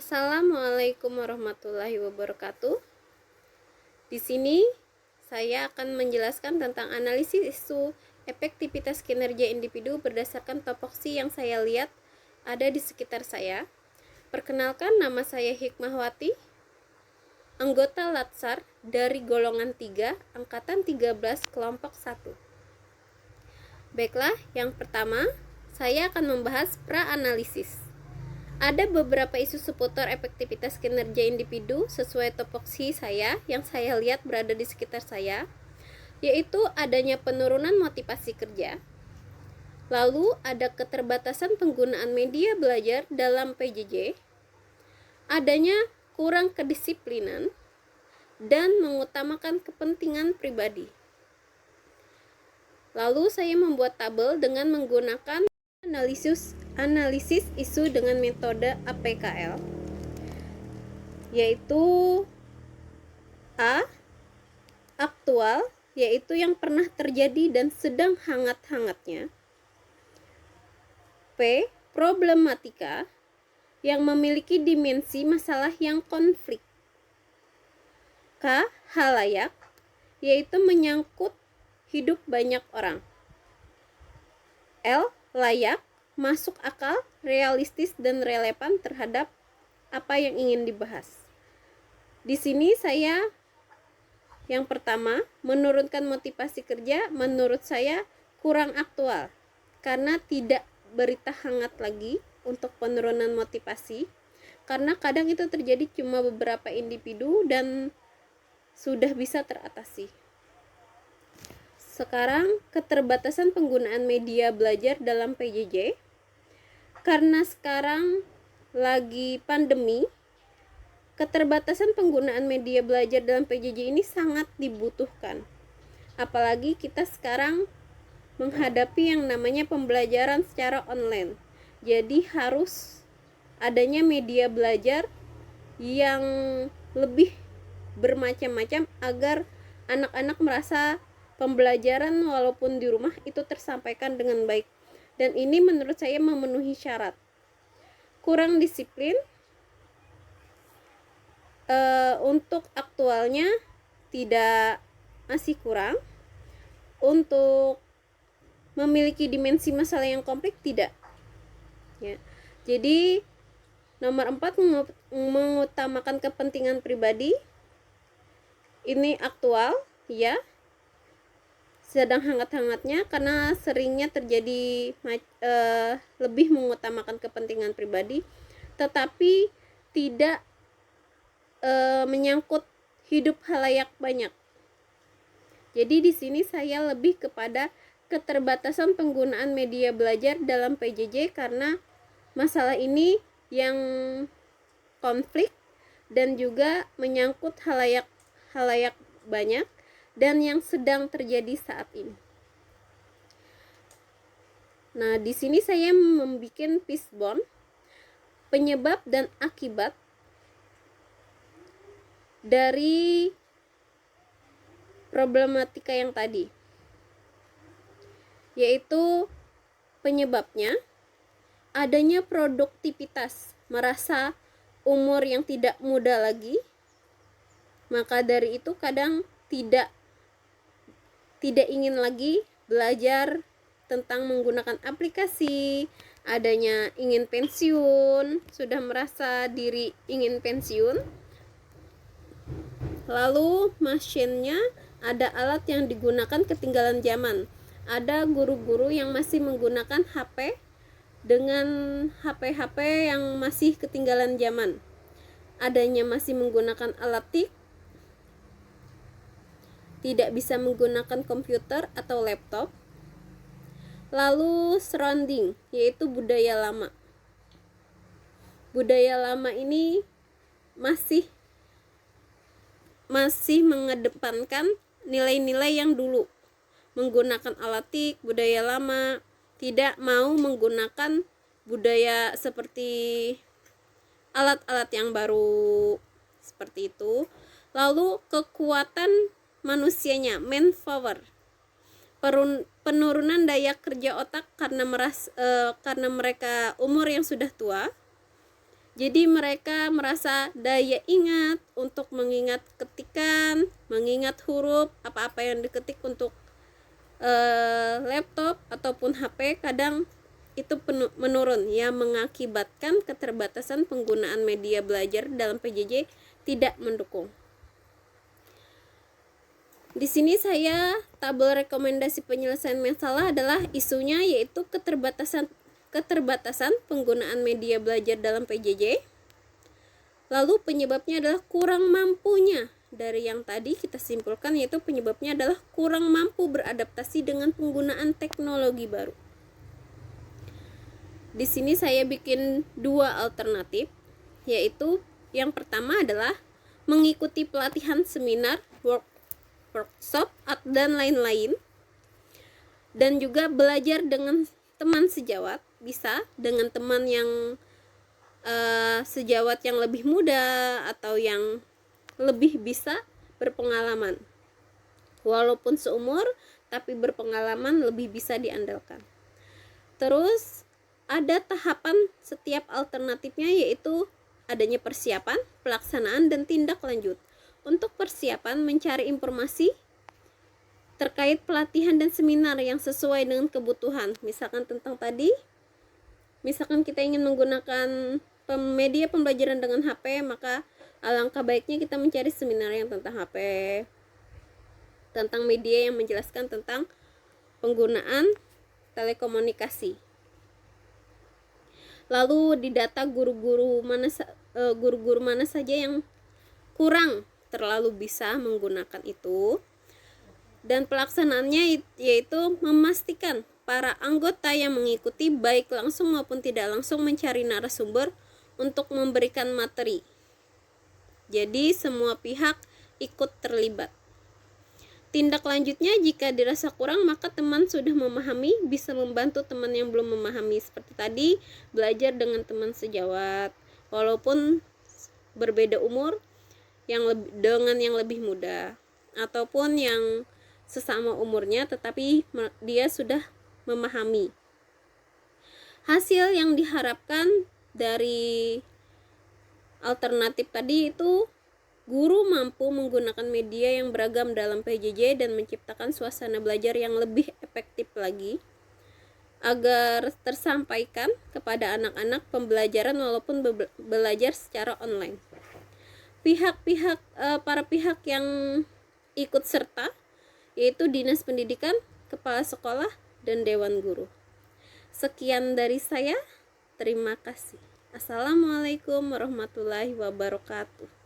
Assalamualaikum warahmatullahi wabarakatuh. Di sini saya akan menjelaskan tentang analisis isu efektivitas kinerja individu berdasarkan topoksi yang saya lihat ada di sekitar saya. Perkenalkan, nama saya Hikmahwati, anggota Latsar dari golongan 3, angkatan 13, kelompok 1. Baiklah, yang pertama, saya akan membahas pra-analisis. Ada beberapa isu seputar efektivitas kinerja individu sesuai topoksi saya yang saya lihat berada di sekitar saya, yaitu adanya penurunan motivasi kerja. Lalu ada keterbatasan penggunaan media belajar dalam PJJ, adanya kurang kedisiplinan, dan mengutamakan kepentingan pribadi. Lalu saya membuat tabel dengan menggunakan analisis isu dengan metode APKL, yaitu A, aktual, yaitu yang pernah terjadi dan sedang hangat-hangatnya. P, problematika, yang memiliki dimensi masalah yang konflik. K, halayak, yaitu menyangkut hidup banyak orang. L, layak, masuk akal, realistis, dan relevan terhadap apa yang ingin dibahas. Di sini saya yang pertama, menurunkan motivasi kerja menurut saya kurang aktual karena tidak berita hangat lagi untuk penurunan motivasi, karena kadang itu terjadi cuma beberapa individu dan sudah bisa teratasi. Sekarang, keterbatasan penggunaan media belajar dalam PJJ. Karena sekarang lagi pandemi, keterbatasan penggunaan media belajar dalam PJJ ini sangat dibutuhkan. Apalagi kita sekarang menghadapi yang namanya pembelajaran secara online. Jadi harus adanya media belajar yang lebih bermacam-macam agar anak-anak merasa pembelajaran walaupun di rumah itu tersampaikan dengan baik. Dan ini menurut saya memenuhi syarat. Kurang disiplin, untuk aktualnya masih kurang. Untuk memiliki dimensi masalah yang kompleks tidak. Ya. Jadi nomor 4, mengutamakan kepentingan pribadi. Ini aktual, ya. Sedang hangat-hangatnya karena seringnya terjadi lebih mengutamakan kepentingan pribadi, tetapi tidak menyangkut hidup halayak banyak. Jadi di sini saya lebih kepada keterbatasan penggunaan media belajar dalam PJJ karena masalah ini yang konflik dan juga menyangkut halayak banyak dan yang sedang terjadi saat ini. Nah, di sini saya membuat fishbone penyebab dan akibat dari problematika yang tadi, yaitu penyebabnya adanya produktivitas, merasa umur yang tidak muda lagi, maka dari itu kadang tidak ingin lagi belajar tentang menggunakan aplikasi, adanya ingin pensiun, sudah merasa diri ingin pensiun. Lalu mesinnya, ada alat yang digunakan ketinggalan zaman. Ada guru-guru yang masih menggunakan HP dengan HP yang masih ketinggalan zaman. Adanya masih menggunakan alat tik, tidak bisa menggunakan komputer atau laptop. Lalu surrounding, yaitu budaya lama. Budaya lama ini masih mengedepankan nilai-nilai yang dulu, menggunakan alat tik, budaya lama, tidak mau menggunakan budaya seperti alat-alat yang baru seperti itu. Lalu kekuatan manusianya, manpower, penurunan daya kerja otak karena mereka umur yang sudah tua. Jadi mereka merasa daya ingat untuk mengingat ketikan, mengingat huruf, apa-apa yang diketik untuk laptop ataupun HP kadang itu menurun, yang mengakibatkan keterbatasan penggunaan media belajar dalam PJJ tidak mendukung. Di sini saya tabel rekomendasi penyelesaian masalah adalah isunya, yaitu keterbatasan penggunaan media belajar dalam PJJ. Lalu penyebabnya adalah kurang mampunya. Dari yang tadi kita simpulkan, yaitu penyebabnya adalah kurang mampu beradaptasi dengan penggunaan teknologi baru. Di sini saya bikin 2 alternatif, yaitu yang pertama adalah mengikuti pelatihan, seminar, workshop, dan lain-lain, dan juga belajar dengan teman sejawat. Bisa dengan teman yang sejawat yang lebih muda atau yang lebih bisa berpengalaman. Walaupun seumur, tapi berpengalaman lebih bisa diandalkan. Terus ada tahapan setiap alternatifnya, yaitu adanya persiapan, pelaksanaan, dan tindak lanjut. Untuk persiapan, mencari informasi terkait pelatihan dan seminar yang sesuai dengan kebutuhan. Misalkan tentang tadi, misalkan kita ingin menggunakan media pembelajaran dengan HP, maka alangkah baiknya kita mencari seminar yang tentang HP, tentang media yang menjelaskan tentang penggunaan telekomunikasi. Lalu didata guru-guru mana saja yang kurang terlalu bisa menggunakan itu. Dan pelaksanaannya yaitu memastikan para anggota yang mengikuti baik langsung maupun tidak langsung mencari narasumber untuk memberikan materi. Jadi semua pihak ikut terlibat. Tindak lanjutnya, jika dirasa kurang maka teman sudah memahami bisa membantu teman yang belum memahami. Seperti tadi, belajar dengan teman sejawat walaupun berbeda umur, dengan yang lebih muda ataupun yang sesama umurnya tetapi dia sudah memahami. Hasil yang diharapkan dari alternatif tadi itu guru mampu menggunakan media yang beragam dalam PJJ dan menciptakan suasana belajar yang lebih efektif lagi agar tersampaikan kepada anak-anak pembelajaran walaupun belajar secara online. Para pihak yang ikut serta yaitu Dinas Pendidikan, Kepala Sekolah, dan Dewan Guru. Sekian dari saya. Terima kasih. Assalamualaikum warahmatullahi wabarakatuh.